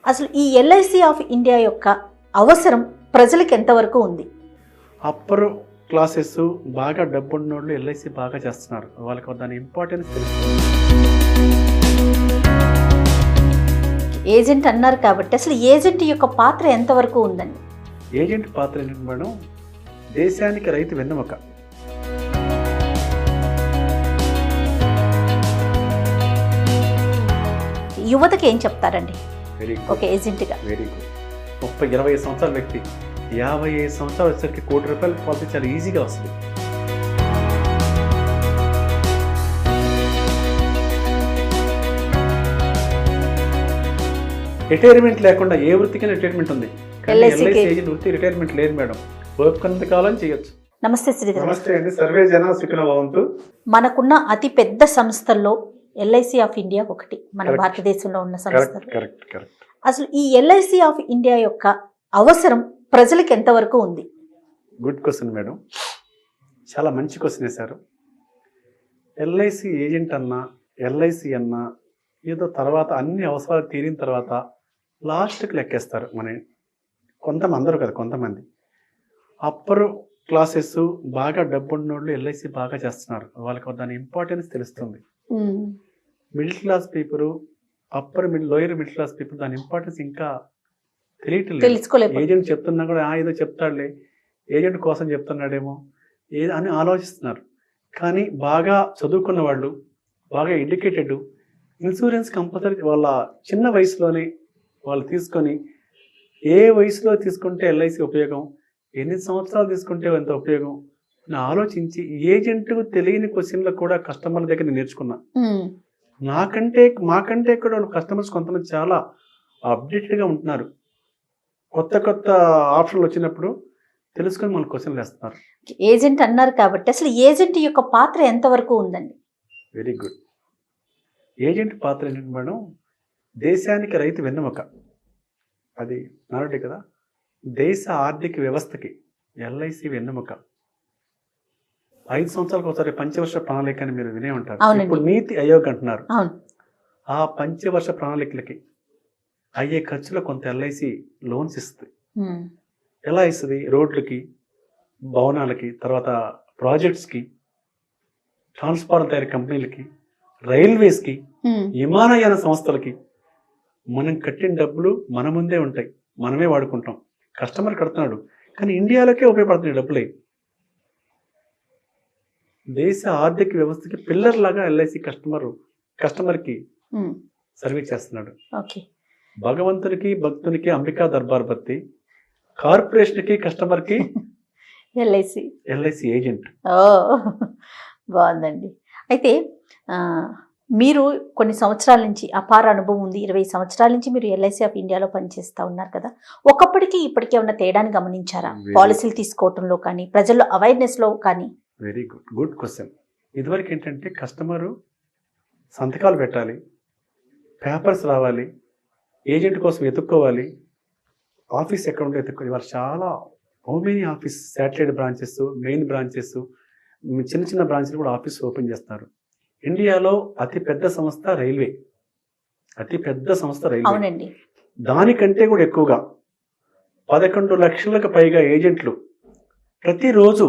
అసలు ఈ LIC of India యొక్క అవసరం ప్రజలకు ఎంతవరకు ఉంది? అప్పర్ క్లాసెస్ బాగా డబ్బున్నోళ్ళు ఎల్ఐసి బాగా చేస్తున్నారు. వాళ్ళకి దాని ఇంపార్టెన్స్ తెలుస్తుంది. ఏజెంట్ అన్నారు కాబట్టి అసలు ఏజెంట్ యొక్క పాత్ర ఎంతవరకు ఉందండి? ఏజెంట్ పాత్ర ఏంటంటే మేడం, దేశానికి రైతు వెన్నెముక. యువతకి ఏం చెప్తారండి వెరీ ఒక ఏజెంట్గా? Very good. 20 సంవత్సరాల వ్యక్తి 55 సంవత్సరాలు వచ్చేసరికి ₹1,00,00,000 పాలసీ చాలా ఈజీగా వస్తుంది. రిటైర్మెంట్ లేకుండా ఏ వృత్తికైనా రిటైర్మెంట్ ఉంది, కానీ LIC కి- ఎల్ఐసి ఏజెంట్ వృత్తి రిటైర్మెంట్ లేదు మేడం. ఓపికంత కాలం చేయొచ్చు. నమస్తే శ్రీధర్. నమస్తే అండి. సర్వే జన సుఖినో భవంతు. మనకున్న అతి పెద్ద సంస్థల్లో ఎల్ఐసి ఆఫ్ ఇండియా ఒకటి, మన Correct. భారతదేశంలో ఉన్న కరెక్ట్ సంస్థలు. Correct correct. అసలు ఈ ఎల్ఐసి ఆఫ్ ఇండియా యొక్క అవసరం ప్రజలకు ఎంతవరకు ఉంది? గుడ్ క్వశ్చన్ మేడం, చాలా మంచి క్వశ్చన్ వేశారు. ఎల్ఐసి ఏజెంట్ అన్నా ఎల్ఐసి అన్నా ఏదో తర్వాత అన్ని అవసరాలు తీరిన తర్వాత లాస్ట్కి లెక్కేస్తారు. కొంతమంది, అందరూ కదా, కొంతమంది అప్పర్ క్లాసెస్ బాగా డబ్బున్నోళ్ళు ఎల్ఐసి బాగా చేస్తున్నారు. వాళ్ళకి దాని ఇంపార్టెన్స్ తెలుస్తుంది. Middle class people, lower middle class people దాని ఇంపార్టెన్స్ ఇంకా తెలియట్లేదు. తెలుసుకోలేదు. ఏజెంట్ చెప్తున్నా కూడా ఏదో చెప్తాడులే, ఏజెంట్ కోసం చెప్తున్నాడేమో ఏదో అని ఆలోచిస్తున్నారు. కానీ బాగా చదువుకున్న వాళ్ళు, బాగా ఎడ్యుకేటెడ్, ఇన్సూరెన్స్ కంపల్సరీ వాళ్ళ చిన్న వయసులోనే వాళ్ళు తీసుకొని, ఏ వయసులో తీసుకుంటే ఎల్ఐసి ఉపయోగం, ఎన్ని సంవత్సరాలు తీసుకుంటే ఎంత ఉపయోగం అని ఆలోచించి ఏజెంట్కు తెలియని క్వశ్చన్లు కూడా కస్టమర్ల దగ్గర నేర్చుకున్నా. మాకంటే కూడా కస్టమర్స్ కొంతమంది చాలా అప్డేటెడ్గా ఉంటున్నారు. కొత్త కొత్త ఆప్షన్లు వచ్చినప్పుడు తెలుసుకొని మన క్వశ్చన్లు వేస్తున్నారు. ఏజెంట్ అన్నారు కాబట్టి అసలు ఏజెంట్ యొక్క పాత్ర ఎంతవరకు ఉందండి? Very good. ఏజెంట్ పాత్ర ఏంటంటే మేడం, దేశానికి రైతు వెన్నెముక. అది నానుడే కదా, దేశ ఆర్థిక వ్యవస్థకి ఎల్ఐసి వెన్నెముక. 5 సంవత్సరాలకు ఒకసారి పంచవర్ష ప్రణాళిక అని మీరు వినే ఉంటారు. అవునండి. ఇప్పుడు నీతి ఆయోగ్ అంటున్నారు. అవును. ఆ పంచవర్ష ప్రణాళికలకి అయ్యే ఖర్చులో కొంత ఎల్ఐసి లోన్స్ ఇస్తుంది. ఎలా ఇస్తుంది? రోడ్లకి, భవనాలకి, తర్వాత ప్రాజెక్ట్స్కి, ట్రాన్స్ఫార్మర్ తయారీ కంపెనీలకి, రైల్వేస్కి, విమానయాన సంస్థలకి. మనం కట్టిన డబ్బులు మన ముందే ఉంటాయి, మనమే వాడుకుంటాం. కస్టమర్ కడుతున్నాడు, కానీ ఇండియాలోకే ఉపయోగపడుతున్నాయి డబ్బులే. దేశ ఆర్థిక వ్యవస్థకి పిల్లర్ లాగా ఎల్ఐసి కస్టమర్కి సర్వీస్ చేస్తున్నాడు. ఓకే. భగవంతునికి భక్తునికి అంబికా దర్బార్ బత్తి, కార్పొరేషన్కి కస్టమర్కి ఎల్ఐసి ఏజెంట్. ఓ, బాగుందండి. అయితే మీరు కొన్ని సంవత్సరాల నుంచి అపార అనుభవం ఉంది. 20 సంవత్సరాల నుంచి మీరు ఎల్ఐసి ఆఫ్ ఇండియాలో పనిచేస్తూ ఉన్నారు కదా. ఒకప్పటికి ఇప్పటికే ఉన్న తేడాన్ని గమనించారా? పాలసీలు తీసుకోవటంలో కానీ, ప్రజల్లో అవేర్నెస్లో కానీ? Very good question. ఇదివరకు ఏంటంటే కస్టమరు సంతకాలు పెట్టాలి, పేపర్స్ రావాలి, ఏజెంట్ కోసం వెతుక్కోవాలి, ఆఫీస్ ఎక్కడ ఉంటే వెతుక్కోవాలి. ఇవాళ చాలా many office, satellite branches, main branches, చిన్న చిన్న బ్రాంచ్లు కూడా ఆఫీస్ ఓపెన్ చేస్తున్నారు. ఇండియాలో అతి పెద్ద సంస్థ రైల్వే. అవునండి. దానికంటే కూడా ఎక్కువగా 11 లక్షలకు పైగా ఏజెంట్లు ప్రతిరోజు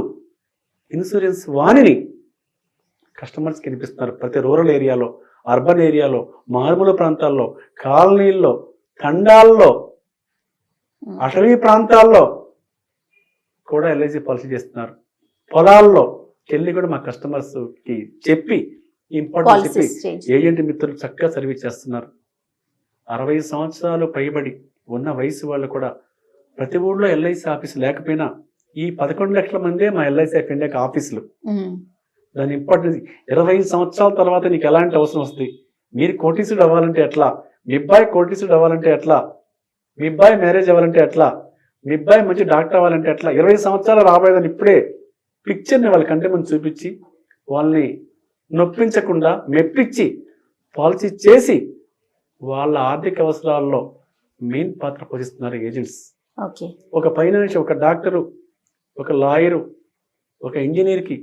ఇన్సూరెన్స్ వాణిని కస్టమర్స్కి వినిపిస్తున్నారు. ప్రతి రూరల్ ఏరియాలో, అర్బన్ ఏరియాలో, మారుమూల ప్రాంతాల్లో, కాలనీల్లో, తండాల్లో, అటవీ ప్రాంతాల్లో కూడా ఎల్ఐసి పాలసీ చేస్తున్నారు. పొలాల్లో వెళ్ళి కూడా మా కస్టమర్స్కి చెప్పి ఇంపార్టెన్స్ చెప్పి ఏజెంట్ మిత్రులు చక్కగా సర్వీస్ చేస్తున్నారు. 60 సంవత్సరాలు పైబడి ఉన్న వయసు వాళ్ళు కూడా ప్రతి ఊళ్ళో ఎల్ఐసి ఆఫీస్ లేకపోయినా ఈ 11 లక్షల మందే మా ఎల్ఐసి ఆఫ్ ఇండియాకి ఆఫీసులు. దాని ఇంపార్టెన్స్ 25 సంవత్సరాల తర్వాత నీకు ఎలాంటి అవసరం వస్తుంది, మీరు కోటీసుడు అవ్వాలంటే ఎట్లా, మీ అబ్బాయి కోటీసుడు అవ్వాలంటే ఎట్లా, మీ అబ్బాయి మ్యారేజ్ అవ్వాలంటే ఎట్లా, మీ అబ్బాయి మంచి డాక్టర్ అవ్వాలంటే ఎట్లా, 20 సంవత్సరాలు రాబోయేదని ఇప్పుడే పిక్చర్ని వాళ్ళ కంటే ముందు చూపించి వాళ్ళని నొప్పించకుండా మెప్పించి పాలసీ చేసి వాళ్ళ ఆర్థిక అవసరాల్లో మెయిన్ పాత్ర పోషిస్తున్నారు ఏజెంట్స్. ఒక ఫైనాన్షియల్, ఒక డాక్టరు, ఒక లాయరు, ఒక ఇంజనీర్కి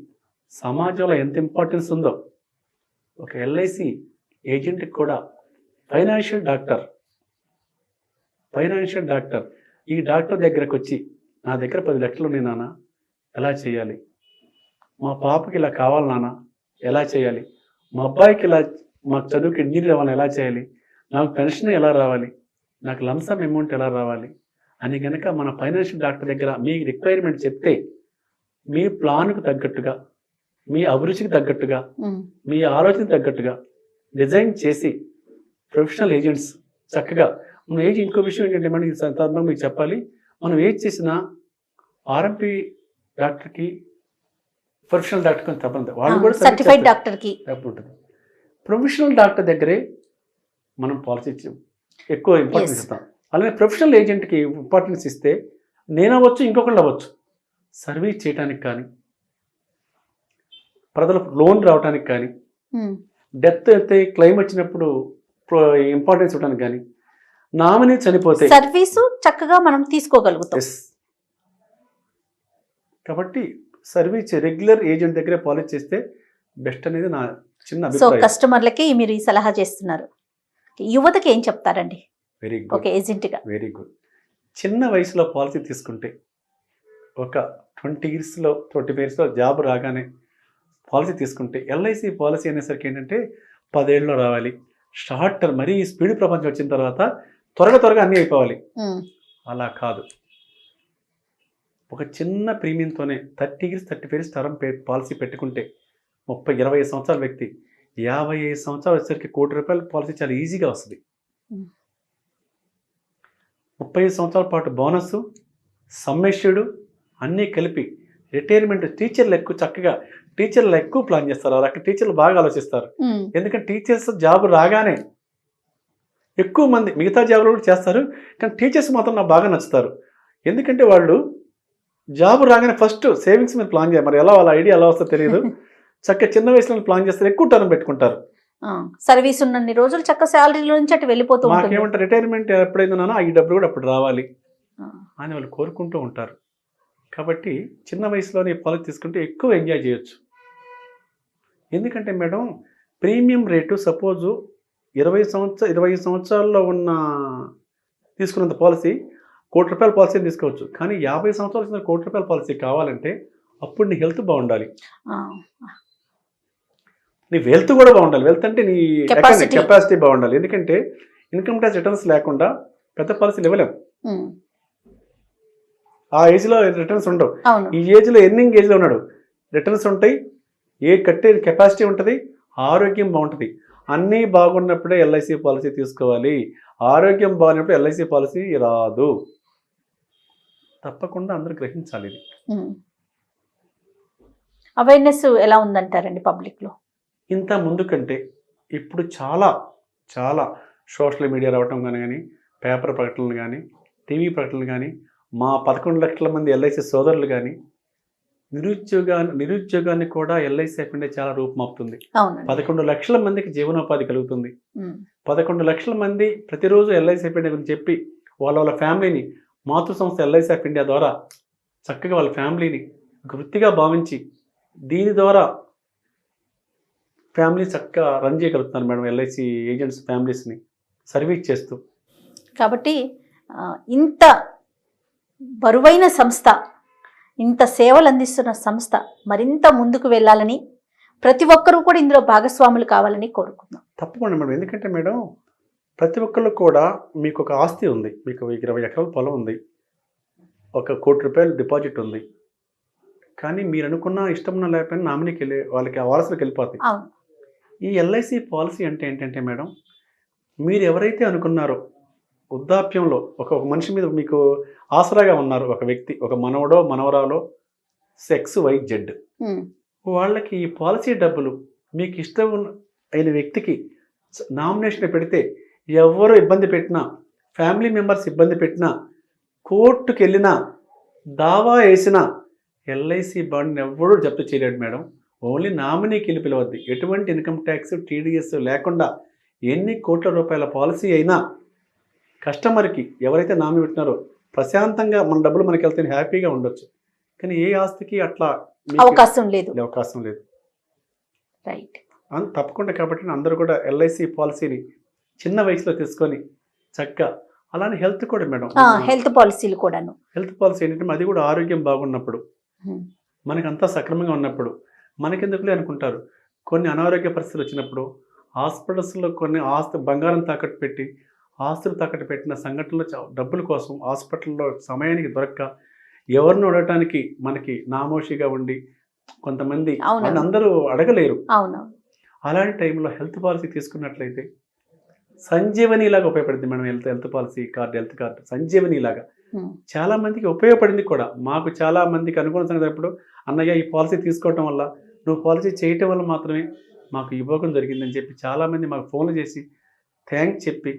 సమాజంలో ఎంత ఇంపార్టెన్స్ ఉందో ఒక ఎల్ఐసి ఏజెంట్కి కూడా ఫైనాన్షియల్ డాక్టర్, ఫైనాన్షియల్ డాక్టర్. ఈ డాక్టర్ దగ్గరకు వచ్చి నా దగ్గర 10 లక్షలు ఉన్నాయి నాన్న, ఎలా చేయాలి? మా పాపకి ఇలా కావాలి నాన్న, ఎలా చేయాలి? మా అబ్బాయికి ఇలా, మాకు చదువుకి ఇంజనీర్ అవ్వాలి, ఎలా చేయాలి? నాకు పెన్షన్ ఎలా రావాలి? నాకు లంసమ్ అమౌంట్ ఎలా రావాలి అని కనుక మన ఫైనాన్షియల్ డాక్టర్ దగ్గర మీ రిక్వైర్మెంట్ చెప్తే, మీ ప్లాన్కు తగ్గట్టుగా, మీ అభిరుచికి తగ్గట్టుగా, మీ ఆలోచనకు తగ్గట్టుగా డిజైన్ చేసి ప్రొఫెషనల్ ఏజెంట్స్ చక్కగా మనం ఏజ్. ఇంకో విషయం ఏంటంటే మనం ఈ సందర్భంగా మీకు చెప్పాలి, మనం ఏజ్ చేసిన ఆర్ఎంపీ డాక్టర్కి ప్రొఫెషనల్ డాక్టర్ కొంత తప్పదు, వాళ్ళు కూడా సర్టిఫైడ్ డాక్టర్కి ఉంటుంది. ప్రొఫెషనల్ డాక్టర్ దగ్గరే మనం పాలసీ ఎక్కువ ఇంపార్టెన్స్ ఇస్తాం. అలానే ప్రొఫెషనల్ ఏజెంట్కి ఇంపార్టెన్స్ ఇస్తే నేను అవ్వచ్చు, ఇంకొకళ్ళు అవ్వచ్చు, సర్వీస్ చేయడానికి కానీ, ప్రజలకు లోన్ రావడానికి కానీ, డెత్ అయితే క్లెయిమ్ వచ్చినప్పుడు ఇంపార్టెన్స్ ఇవ్వడానికి కానీ, నామినీ చనిపోతే సర్వీసు చక్కగా మనం తీసుకోగలుగుతాం. కాబట్టి సర్వీస్ రెగ్యులర్ ఏజెంట్ దగ్గరే పాలసీ చేస్తే బెస్ట్ అనేది నా చిన్న సో అభిప్రాయం. కస్టమర్లకి మీరు ఈ సలహా చేస్తున్నారు. యువతకి ఏం చెప్తారండి వెరీ ఒక గుడ్, ఏజెంట్గా? Very good. చిన్న వయసులో పాలసీ తీసుకుంటే ఒక 20 ఇయర్స్లో జాబ్ రాగానే పాలసీ తీసుకుంటే, ఎల్ఐసి పాలసీ అనేసరికి ఏంటంటే 10 ఏళ్ళలో రావాలి, షార్ట్ టర్మ్, మరీ స్పీడ్ ప్రపంచం వచ్చిన తర్వాత త్వరగా అన్నీ అయిపోవాలి. అలా కాదు. ఒక చిన్న ప్రీమియంతోనే 30 ఇయర్స్ 35 ఇయర్స్ టర్మ్ పాలసీ పెట్టుకుంటే 20 సంవత్సరాల వ్యక్తి 55 సంవత్సరాలు వచ్చేసరికి ₹1,00,00,000 పాలసీ చాలా ఈజీగా వస్తుంది. 35 సంవత్సరాల పాటు బోనస్, సమ్మెష్యుడు అన్నీ కలిపి రిటైర్మెంట్. టీచర్లు ఎక్కువ ప్లాన్ చేస్తారు, అక్కడ టీచర్లు బాగా ఆలోచిస్తారు. ఎందుకంటే టీచర్స్ జాబ్ రాగానే ఎక్కువ మంది మిగతా జాబ్లు కూడా చేస్తారు, కానీ టీచర్స్ మాత్రం నాకు బాగా నచ్చుతారు. ఎందుకంటే వాళ్ళు జాబ్ రాగానే ఫస్ట్ సేవింగ్స్ మీద ప్లాన్ చేయాలి. మరి ఎలా వాళ్ళ ఐడియా ఎలా వస్తుందో తెలియదు, చక్కగా చిన్న వయసులో ప్లాన్ చేస్తారు, ఎక్కువ టర్మ్ పెట్టుకుంటారు. సర్వీస్ ఉన్నన్ని రోజులు చక్క శాలరీలో నుంచి అటు వెళ్ళిపోతూ ఉంటుంది. మాకేమంటే రిటైర్మెంట్ ఎప్పుడైందన్నా ఈ డబ్బులు కూడా అప్పుడు రావాలి అని వాళ్ళు కోరుకుంటూ ఉంటారు. కాబట్టి చిన్న వయసులోనే పాలసీ తీసుకుంటే ఎక్కువ ఎంజాయ్ చేయొచ్చు. ఎందుకంటే మేడం, ప్రీమియం రేటు సపోజు 20 సంవత్సరాల్లో ఉన్న తీసుకున్నంత పాలసీ ₹1,00,00,000 పాలసీ తీసుకోవచ్చు. కానీ 50 సంవత్సరాలు వచ్చిన ₹1,00,00,000 పాలసీ కావాలంటే అప్పుడు నీ హెల్త్ బాగుండాలి, నీ వెల్త్ కూడా బాగుండాలి. వెల్త్ అంటే నీ కెపాసిటీ బాగుండాలి. ఎందుకంటే ఇన్కమ్ ట్యాక్స్ రిటర్న్స్ లేకుండా పెద్ద పాలసీలు ఇవ్వలేము. ఆ ఏజ్లో రిటర్న్స్ ఉండవు. ఈ ఏజ్లో ఎర్నింగ్ ఏజ్లో ఉన్నాడు, రిటర్న్స్ ఉంటాయి, కట్టే కెపాసిటీ ఉంటుంది, ఆరోగ్యం బాగుంటుంది. అన్నీ బాగున్నప్పుడే ఎల్ఐసి పాలసీ తీసుకోవాలి. ఆరోగ్యం బాగున్నప్పుడు ఎల్ఐసి పాలసీ రాదు. తప్పకుండా అందరూ గ్రహించాలి ఇది. అవేర్నెస్ ఎలా ఉందంటారండి పబ్లిక్లో? ఇంత ముందు కంటే ఇప్పుడు చాలా చాలా సోషల్ మీడియా రావటం కానీ, పేపర్ ప్రకటనలు కానీ, టీవీ ప్రకటనలు కానీ, మా 11 లక్షల మంది ఎల్ఐసి సోదరులు కానీ, నిరుద్యోగాన్ని కూడా ఎల్ఐసి అయిపోయింటే చాలా రూపుమాపుతుంది. 11 లక్షల మందికి జీవనోపాధి కలుగుతుంది. 11 లక్షల మంది ప్రతిరోజు ఎల్ఐసి ఆఫ్ ఇండియా గురించి చెప్పి వాళ్ళ ఫ్యామిలీని మాతృ సంస్థ ఎల్ఐసి ఆఫ్ ఇండియా ద్వారా చక్కగా వాళ్ళ ఫ్యామిలీని ఒక వృత్తిగా భావించి దీని ద్వారా ఫ్యామిలీ చక్కగా రన్ చేయగలుగుతున్నారు మేడం. ఎల్ఐసి ఏజెంట్స్ ఫ్యామిలీస్ని సర్వీస్ చేస్తూ. కాబట్టి ఇంత బరువైన సంస్థ, ఇంత సేవలు అందిస్తున్న సంస్థ మరింత ముందుకు వెళ్ళాలని, ప్రతి ఒక్కరూ కూడా ఇందులో భాగస్వాములు కావాలని కోరుకుందాం. తప్పకుండా మేడం. ఎందుకంటే మేడం, ప్రతి ఒక్కళ్ళు కూడా మీకు ఒక ఆస్తి ఉంది, మీకు 20 ఎకరాల పొలం ఉంది, ఒక ₹1,00,00,000 డిపాజిట్ ఉంది. కానీ మీరు అనుకున్న ఇష్టం ఉన్న లేకపోయినా నామినీకి వెళ్ళి వాళ్ళకి వారసులకు వెళ్ళిపోతాయి. ఈ ఎల్ఐసి పాలసీ అంటే ఏంటంటే మేడం, మీరు ఎవరైతే అనుకున్నారో వృద్ధాప్యంలో ఒక మనిషి మీద మీకు ఆసరాగా ఉన్నారు, ఒక వ్యక్తి, ఒక మనవడో మనవరాలో XYZ, వాళ్ళకి ఈ పాలసీ డబ్బులు మీకు ఇష్టం అయిన వ్యక్తికి నామినేషన్ పెడితే ఎవరు ఇబ్బంది పెట్టినా, ఫ్యామిలీ మెంబర్స్ ఇబ్బంది పెట్టినా, కోర్టుకు వెళ్ళినా, దావా వేసినా ఎల్ఐసి బాండ్ని ఎవరు జప్తు చేయలేడు మేడం. ఓన్లీ నామినీకి వెళ్ళి పిలవద్దు. ఎటువంటి ఇన్కమ్ ట్యాక్స్ TDS లేకుండా ఎన్ని కోట్ల రూపాయల పాలసీ అయినా కస్టమర్కి ఎవరైతే నామినీ పెట్టినారో ప్రశాంతంగా మన డబ్బులు మనకి వెళ్తే హ్యాపీగా ఉండొచ్చు. కానీ ఏ ఆస్తికి అట్లా అవకాశం లేదు. రైట్. తప్పకుండా. కాబట్టి అందరూ కూడా ఎల్ఐసి పాలసీని చిన్న వయసులో తీసుకొని చక్కగా అలానే హెల్త్ కూడా మేడం. హెల్త్ పాలసీలు కూడాను. హెల్త్ పాలసీ ఏంటంటే అది కూడా ఆరోగ్యం బాగున్నప్పుడు, ఉమ్, మనకంతా సక్రమంగా ఉన్నప్పుడు మనకెందుకులే అనుకుంటారు. కొన్ని అనారోగ్య పరిస్థితులు వచ్చినప్పుడు హాస్పిటల్స్లో కొన్ని బంగారం తాకట్టు పెట్టి ఆస్తులు తాకట్టు పెట్టిన సంఘటనలు డబ్బుల కోసం హాస్పిటల్లో సమయానికి దొరక్క ఎవరిని అడగటానికి మనకి నామోషిగా ఉండి కొంతమంది అవును. అందరూ అడగలేరు. అవును. అలాంటి టైంలో హెల్త్ పాలసీ తీసుకున్నట్లయితే సంజీవనిలాగా ఉపయోగపడుతుంది madam. Health policy card, health card సంజీవనిలాగా ఉమ్, చాలా మందికి ఉపయోగపడింది కూడా. మాకు చాలా మందికి అనుకున్న సంగతి అన్నయ్య ఈ పాలసీ తీసుకోవటం వల్ల, నువ్వు పాలసీ చేయటం వల్ల మాత్రమే మాకు ఈ ఉపయోగం జరిగిందని చెప్పి చాలామంది మాకు ఫోన్లు చేసి థ్యాంక్స్ చెప్పి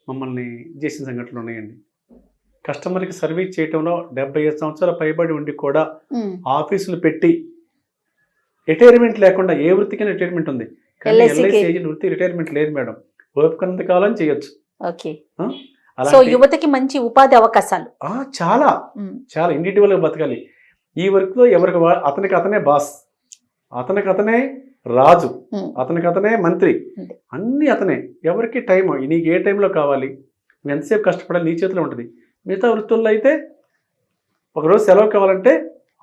మమ్మల్ని చేసిన సంఘటనలు ఉన్నాయండి. కస్టమర్కి సర్వీస్ చేయటంలో 75 సంవత్సరాల పైబడి ఉండి కూడా ఉమ్. ఆఫీసులు పెట్టి రిటైర్మెంట్ లేకుండా, ఏ వృత్తికైనా రిటైర్మెంట్ ఉంది కానీ LIC కి- ఎల్ఐసి ఏజెంట్ వృత్తి రిటైర్మెంట్ లేదు మేడం. ఓపికనంత కాలం చేయొచ్చు. ఓకే. ఆ? సో అలాంటి యువతకి మంచి ఉపాధి అవకాశాలు. చాలా ఉమ్, చాలా ఇండివిజువల్గా బతకాలి. ఈ వర్క్లో ఎవరికి అతనికి అతనే బాస్, అతనికి అతనే రాజు, ఉమ్, అతనికి అతనే మంత్రి, అంతే. అన్నీ అతనే. ఎవరికి టైం నీకు ఏ టైంలో కావాలి, నువ్వు ఎంతసేపు కష్టపడాలి నీ చేతిలో ఉంటుంది. మిగతా వృత్తుల్లో అయితే ఒకరోజు సెలవు కావాలంటే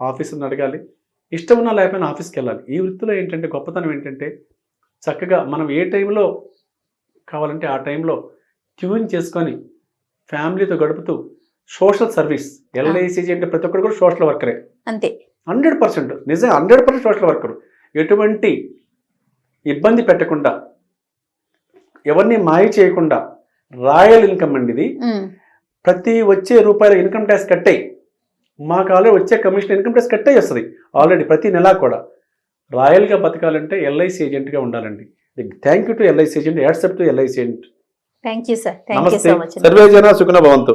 ఆఫీసుని అడగాలి, ఇష్టం ఉన్నా లేకపోయినా ఆఫీస్కి వెళ్ళాలి. ఈ వృత్తిలో ఏంటంటే గొప్పతనం ఏంటంటే చక్కగా మనం ఏ టైంలో కావాలంటే ఆ టైంలో ట్యూన్ చేసుకొని ఫ్యామిలీతో గడుపుతూ సోషల్ సర్వీస్. ఎల్ఐసి అంటే ప్రతి ఒక్కరు కూడా సోషల్ వర్కరే. అంతే. 100% నిజంగా 100% సోషల్ వర్కర్. ఎటువంటి ఇబ్బంది పెట్టకుండా, ఎవరిని మాయ చేయకుండా, రాయల్ ఇన్కమ్ అండి ఇది. ఉమ్, ప్రతి వచ్చే రూపాయల ఇన్కమ్ ట్యాక్స్ కట్టాయి. మాకు ఆల్రెడీ వచ్చే కమిషన్ ఇన్కమ్ ట్యాక్స్ కట్టే వస్తుంది ఆల్రెడీ ప్రతి నెలా కూడా. రాయల్గా బతకాలంటే ఎల్ఐసి ఏజెంట్గా ఉండాలండి. Thank you to LIC agent, hats off to LIC agent. Thank you sir. Thank you నమస్తే. So much. సర్వే జన సుఖినో భవంతు.